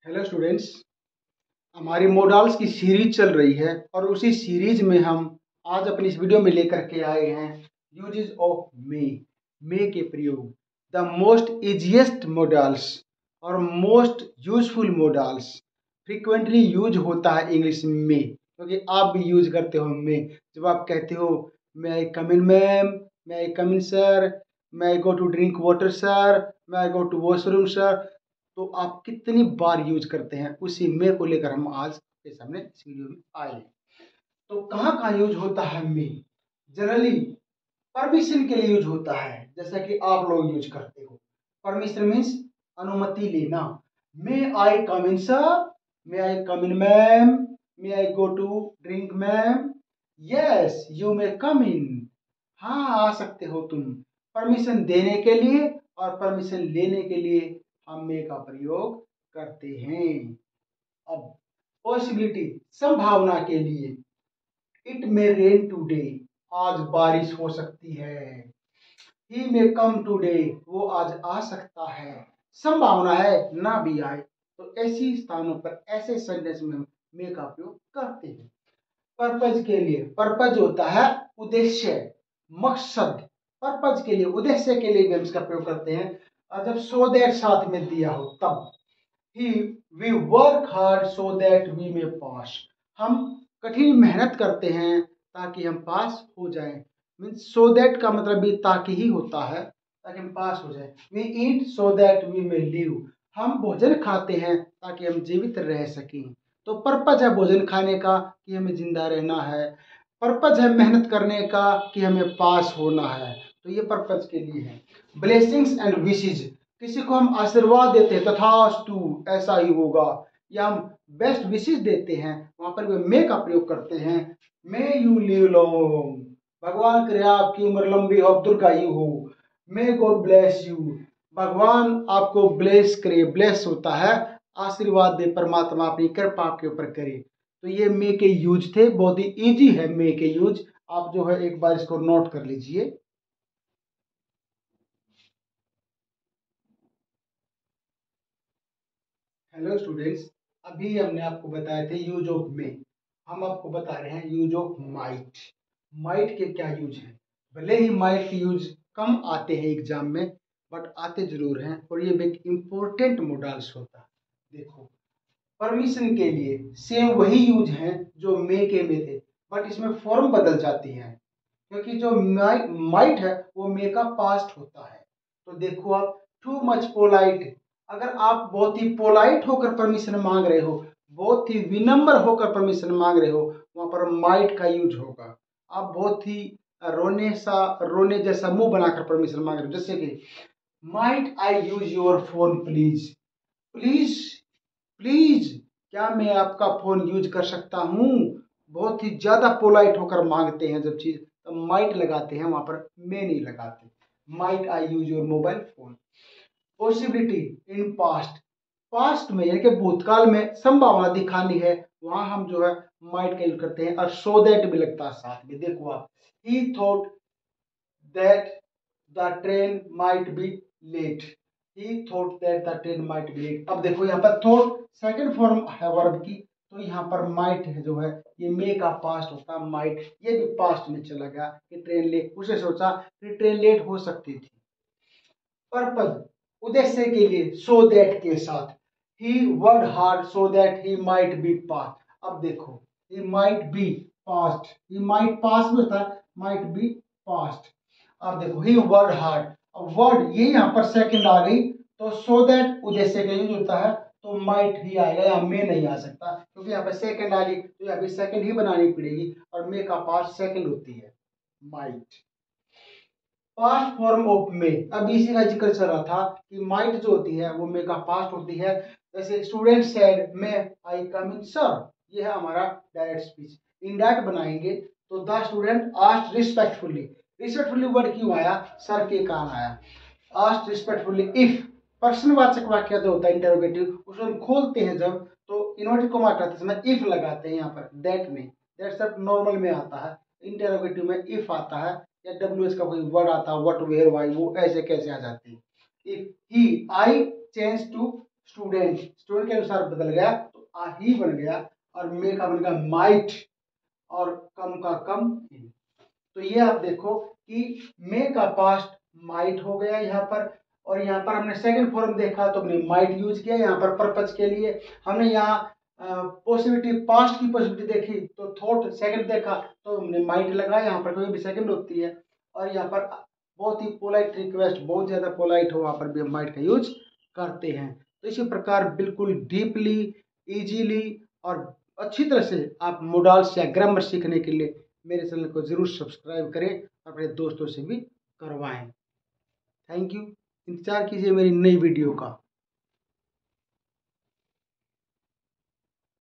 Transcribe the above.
Hello students. हमारी models की series चल रही है और उसी सीरीज में हम आज अपनी इस वीडियो में लेकर के आए हैं यूजेस ऑफ मे के प्रयोग। द मोस्ट इजिएस्ट मॉडल्स और most useful models frequently use होता है इंग्लिश में, क्योंकि आप भी यूज करते हो मे। जब आप कहते हो may I come in ma'am, may I come in sir, may I go to drink water sir, may I go to washroom sir, तो आप कितनी बार यूज करते हैं, उसी मे को लेकर हम आज के सामने इस वीडियो में आए हैं। तो कहाँ कहाँ यूज होता है मे? जनरली परमिशन के लिए यूज होता है, जैसा कि आप लोग यूज करते हो। परमिशन मीन्स अनुमति लेना। May I come in sir, may I come in ma'am, may I go to drink ma'am, yes you may come in. हाँ, आ सकते हो तुम। परमिशन देने के लिए और परमिशन लेने के लिए हम मे का प्रयोग करते हैं। अब पॉसिबिलिटी, संभावना के लिए, इट मे रेन टूडे, आज बारिश हो सकती है। ही मे कम टूडे, वो आज आ सकता है। संभावना है ना भी आए, तो ऐसी स्थानों पर ऐसे सेंटेंस में हम मे का प्रयोग करते हैं। पर्पज के लिए, पर्पज होता है उद्देश्य, मकसद। पर्पज के लिए, उद्देश्य के लिए भी हम इसका प्रयोग करते हैं। और जब सो दैट साथ में दिया हो तब ही we work hard so that we may pass, हम कठिन मेहनत करते हैं ताकि हम पास हो जाएं। मीन्स सो दैट का मतलब भी ताकि ही होता है, ताकि हम पास हो जाएं। We eat so that we may live, हम भोजन खाते हैं ताकि हम जीवित रह सकें। तो पर्पज है भोजन खाने का कि हमें जिंदा रहना है। पर्पज है मेहनत करने का कि हमें पास होना है। तो ये पर्पज के लिए है। ब्लेसिंग्स एंड विशेज, किसी को हम आशीर्वाद देते हैं, तथास्तु ऐसा ही होगा, या हम बेस्ट विशेज देते हैं, वहां पर भी मे का प्रयोग करते हैं। मे यू लिव लॉन्ग, भगवान करे आपकी उम्र लंबी हो, दीर्घायु हो। मे गॉड ब्लेस यू, भगवान आपको ब्लेस करे। ब्लेस होता है आशीर्वाद दे, परमात्मा अपनी कृपा आपके ऊपर करे। तो ये मे के यूज थे, बहुत ही इजी है मे के यूज। आप जो है एक बार इसको नोट कर लीजिए। हेलो स्टूडेंट्स, अभी हमने आपको बताए थे यूज ऑफ मे। हम आपको बता रहे हैं यूज ऑफ माइट। माइट के क्या यूज हैं? भले ही माइट के यूज कम आते हैं एग्जाम में, बट आते जरूर हैं, और ये एक इम्पोर्टेंट मॉडल्स होता है। देखो, परमिशन के लिए सेम वही यूज हैं जो मे के में थे, बट इसमें फॉर्म बदल जाती है, क्योंकि जो माइट है वो मे का पास्ट होता है। तो देखो आप, टू मच पोलाइट, अगर आप बहुत ही पोलाइट होकर परमिशन मांग रहे हो, बहुत ही विनम्र होकर परमिशन मांग रहे हो, वहां पर माइट का यूज होगा। आप बहुत ही रोने जैसा मुंह बनाकर परमिशन मांग रहे हो, जैसे कि might I use your phone please, please, please, क्या मैं आपका फोन यूज कर सकता हूँ? बहुत ही ज्यादा पोलाइट होकर मांगते हैं जब चीज, तो माइट लगाते हैं, वहां पर मे नहीं लगाते। Might I use your mobile phone. Possibility in past, past में यानी कि भूतकाल में संभावना दिखानी है, वहां हम जो है माइट का यूज करते हैं। और सो दैट भी लगता है साथ में। देखो आप, ही thought that the train might be late, he thought that the train might be late। अब देखो यहाँ पर थॉट सेकंड फॉर्म है वर्ब की, तो यहाँ पर माइट है जो है ये मे का पास्ट होता है। माइट ये भी पास्ट में चला गया कि ट्रेन लेट, उसे सोचा कि ट्रेन लेट हो सकती थी। पर्पज, उद्देश्य के लिए, सो दैट के साथ, he worked hard so that he might be passed. अब देखो, he might be passed, he might passed में होता है, माइट बी पास्ट। अब देखो, ही वर्ड हार्ड, अब वर्ड ये यहाँ पर सेकंड आ गई, तो सो दैट उद्देश्य का यूज होता है, तो माइट ही आएगा, यहाँ मे नहीं आ सकता, क्योंकि यहाँ पर सेकंड आ गई, तो यहाँ पे सेकंड ही बनानी पड़ेगी, और मे का पास्ट सेकंड होती है, might. Past form of May, अब इसी का जिक्र चल रहा था कि माइट जो होती है वो मे का पास्ट होती है। जैसे student said may I come in sir, ये है हमारा डायरेक्ट स्पीच। इनडायरेक्ट बनाएंगे तो the student asked respectfully, respectfully word क्यों आया? सर के कारण आया। आस्क्ड रिस्पेक्टफुली इफ, प्रश्नवाचक वाक्य जो होता है इंटरोगेटिव, उसको हम खोलते हैं जब, तो इन्वर्टेड कॉमा करते समय इफ लगाते हैं यहाँ पर, दैट में, दैट सब नॉर्मल में आता है, इंटरोगेटिव में इफ आता है, या डब्ल्यू का कोई वर्ड आता है, व्हाट वेयर वाई, वो ऐसे कैसे आ जाती है। If he I change to student, student के अनुसार बदल गया तो आ ही बन गया, और मे का बन गया माइट, और कम का कम ही। तो ये आप देखो कि मे का पास्ट माइट हो गया यहाँ पर, और यहाँ पर हमने सेकंड फॉर्म देखा तो हमने माइट यूज किया यहाँ पर पर्पज के लिए। हमने यहाँ पॉसिबिलिटी पास्ट की पॉसिबिलिटी देखी तो थॉट सेकंड देखा तो हमने माइट लगाया, यहाँ पर कोई भी सेकंड होती है। और यहाँ पर बहुत ही पोलाइट रिक्वेस्ट, बहुत ज़्यादा पोलाइट हो, वहाँ पर भी हम माइट का यूज करते हैं। तो इसी प्रकार बिल्कुल डीपली, इजीली और अच्छी तरह से आप मोडाल्स या ग्रामर सीखने के लिए मेरे चैनल को जरूर सब्सक्राइब करें, अपने दोस्तों से भी करवाएं। Thank you. इंतजार कीजिए मेरी नई वीडियो का।